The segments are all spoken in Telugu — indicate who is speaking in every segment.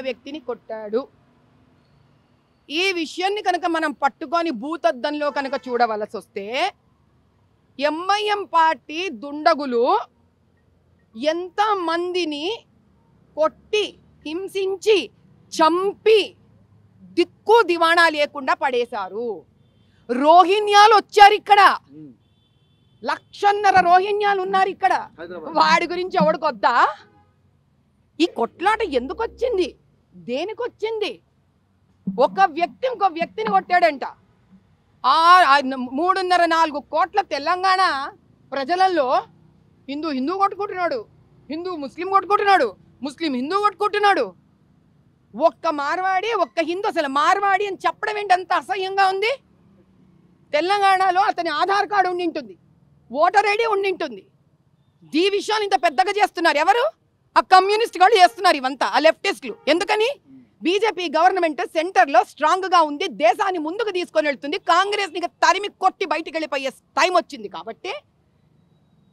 Speaker 1: వ్యక్తిని కొట్టాడు. ఈ విషయాన్ని కనుక మనం పట్టుకొని భూతద్దంలో కనుక చూడవలసి వస్తే ఎంఐఎం పార్టీ దుండగులు ఎంతమందిని కొట్టి హింసించి చంపి దిక్కు దివాణా లేకుండా పడేశారు. రోహిణ్యాలు వచ్చారు ఇక్కడ, 1,500,000 రోహిణ్యాలు ఉన్నారు ఇక్కడ. వాడి గురించి ఎవడికొద్దా? ఈ కొట్లాట ఎందుకు వచ్చింది, దేనికి వచ్చింది? ఒక వ్యక్తి ఇంకో వ్యక్తిని కొట్టాడంట. 3.5-4 కోట్ల తెలంగాణ ప్రజలలో హిందూ కొట్టుకుంటున్నాడు, హిందూ ముస్లిం కొట్టుకుంటున్నాడు, ముస్లిం హిందూ కొట్టుకుంటున్నాడు. ఒక్క మార్వాడి ఒక్క హిందూ, అసలు మార్వాడి అని చెప్పడం ఏంటి అంత అసహ్యంగా ఉంది? తెలంగాణలో అతని ఆధార్ కార్డు ఉండింటుంది, ఓటర్ ఐడి ఉండింటుంది. ఈ విషయాన్ని ఇంత పెద్దగా చేస్తున్నారు ఎవరు? ఆ కమ్యూనిస్ట్ వాళ్ళు చేస్తున్నారు ఇవంతా, ఆ లెఫ్టిస్టులు. ఎందుకని? బీజేపీ గవర్నమెంట్ సెంటర్లో స్ట్రాంగ్గా ఉంది, దేశాన్ని ముందుకు తీసుకొని వెళ్తుంది, కాంగ్రెస్ని తరిమి కొట్టి బయటికి వెళ్ళిపోయే టైం వచ్చింది కాబట్టి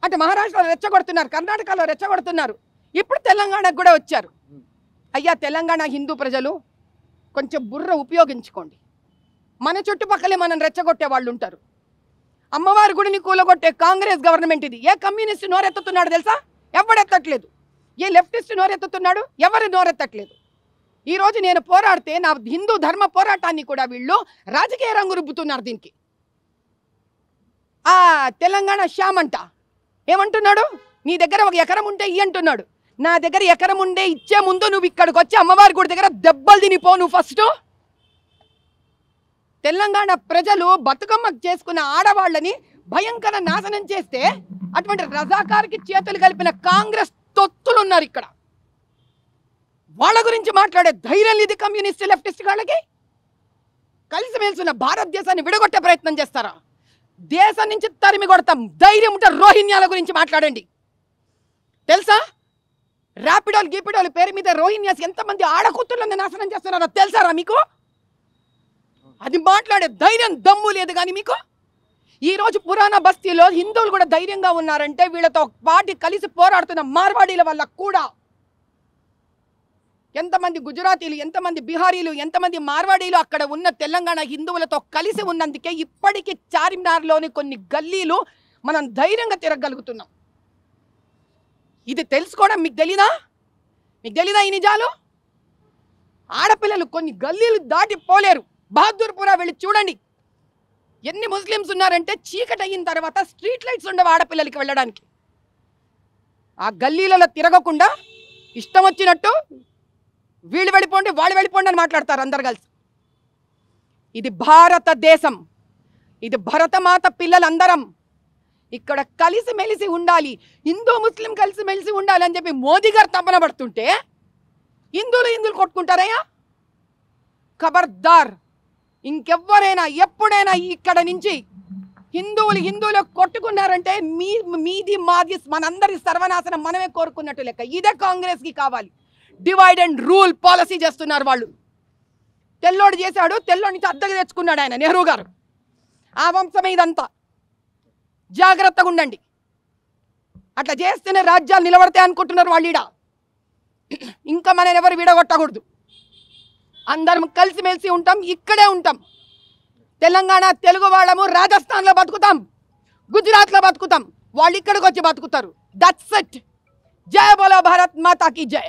Speaker 1: అంటే మహారాష్ట్రలో రెచ్చగొడుతున్నారు, కర్ణాటకలో రెచ్చగొడుతున్నారు, ఇప్పుడు తెలంగాణకు కూడా వచ్చారు. అయ్యా తెలంగాణ హిందూ ప్రజలు కొంచెం బుర్ర ఉపయోగించుకోండి. మన చుట్టుపక్కలే మనం రెచ్చగొట్టే వాళ్ళు ఉంటారు. అమ్మవారి గుడిని కూలగొట్టే కాంగ్రెస్ గవర్నమెంట్ ఇది. ఏ కమ్యూనిస్ట్ నోరెత్తుతున్నాడు తెలుసా? ఎవడెత్తట్లేదు. ఏ లెఫ్టిస్ట్ నోరెత్తుతున్నాడు? ఎవరు నోరెత్తట్లేదు. ఈరోజు నేను పోరాడితే నా హిందూ ధర్మ పోరాటాన్ని కూడా వీళ్ళు రాజకీయ రంగు రుబ్బుతున్నారు దీనికి. ఆ తెలంగాణ శ్యామ్ అంట ఏమంటున్నాడు? నీ దగ్గర 1 ఎకరం ఉంటే ఇయ్యి అంటున్నాడు. నా దగ్గర ఎకరం ఉండే ఇచ్చే ముందు నువ్వు ఇక్కడికి వచ్చి అమ్మవారి గుడి దగ్గర దెబ్బలు తినిపో నువ్వు ఫస్ట్. తెలంగాణ ప్రజలు బతుకమ్మ చేసుకున్న ఆడవాళ్ళని భయంకర నాశనం చేస్తే అటువంటి రజాకార్కి చేతులు కలిపిన కాంగ్రెస్ తొత్తులు ఉన్నారు ఇక్కడ. వాళ్ళ గురించి మాట్లాడే ధైర్యం ఇది కమ్యూనిస్ట్ లెఫ్టిస్ట్ వాళ్ళకి. కలిసిమెలిసిన భారతదేశాన్ని విడగొట్టే ప్రయత్నం చేస్తారా? దేశం నుంచి తరిమి కొడతాం. ధైర్యం ఉంటే రోహిణ్యాల గురించి మాట్లాడండి. తెలుసా? ర్యాపిడోలు గీపిడోలు పేరు మీద రోహిణ్యాస్ ఎంతమంది ఆడకూతుర్లను నాశనం చేస్తున్నారో తెలుసారా మీకు? అది మాట్లాడే ధైర్యం దమ్ము లేదు కానీ మీకు. ఈరోజు పురాణ బస్తీలో హిందువులు కూడా ధైర్యంగా ఉన్నారంటే వీళ్ళతో పాటు కలిసి పోరాడుతున్న మార్వాడీల వల్ల కూడా. ఎంతమంది గుజరాతీలు, ఎంతమంది బీహారీలు, ఎంతమంది మార్వాడీలు అక్కడ ఉన్న తెలంగాణ హిందువులతో కలిసి ఉన్నందుకే ఇప్పటికీ చార్మినార్లోని కొన్ని గల్లీలు మనం ధైర్యంగా తిరగలుగుతున్నాం. ఇది తెలుసుకోవడం మీకు తెలీదా? మీకు తెలీదా ఈ నిజాలు? ఆడపిల్లలు కొన్ని గల్లీలు దాటి పోలేరు. బహదూర్పురా వెళ్ళి చూడండి, ఎన్ని ముస్లిమ్స్ ఉన్నారంటే చీకటి అయిన తర్వాత స్ట్రీట్ లైట్స్ ఉండవు ఆడపిల్లలకి వెళ్ళడానికి. ఆ గల్లీలలో తిరగకుండా ఇష్టం వచ్చినట్టు వీళ్ళు వెళ్ళిపోండి వాళ్ళు వెళ్ళిపోండి అని మాట్లాడతారు అందరు కలిసి. ఇది భారతదేశం, ఇది భరతమాత పిల్లలందరం ఇక్కడ కలిసిమెలిసి ఉండాలి, హిందూ ముస్లిం కలిసిమెలిసి ఉండాలి అని చెప్పి మోదీ గారు తపన పడుతుంటే హిందువులు కొట్టుకుంటారయ్యా? ఖబర్దార్, ఇంకెవ్వరైనా ఎప్పుడైనా ఇక్కడ నుంచి హిందువులు కొట్టుకున్నారంటే మీది మాది మనందరి సర్వనాశనం మనమే కోరుకున్నట్టు లెక్క. ఇదే కాంగ్రెస్కి కావాలి. డివైడ్ అండ్ రూల్ పాలసీ చేస్తున్నారు వాళ్ళు. తెల్లోడు చేశాడు, తెల్లోడి నుంచి అద్దెకు తెచ్చుకున్నాడు ఆయన నెహ్రూ గారు. ఆ వంశమే ఇదంతా. జాగ్రత్తగా ఉండండి. అట్లా చేస్తేనే రాజ్యాలు నిలబడతాయి అనుకుంటున్నారు వాళ్ళు. ఇంకా మనం ఎవరు విడగొట్టకూడదు. అందరం కలిసిమెలిసి ఉంటాం, ఇక్కడే ఉంటాం. తెలంగాణ తెలుగు వాళ్ళము రాజస్థాన్లో బతుకుతాం, గుజరాత్లో బతుకుతాం, వాళ్ళు ఇక్కడికి వచ్చి బతుకుతారు. That's it. జై బోలో భారత్ మాతా కీ జై.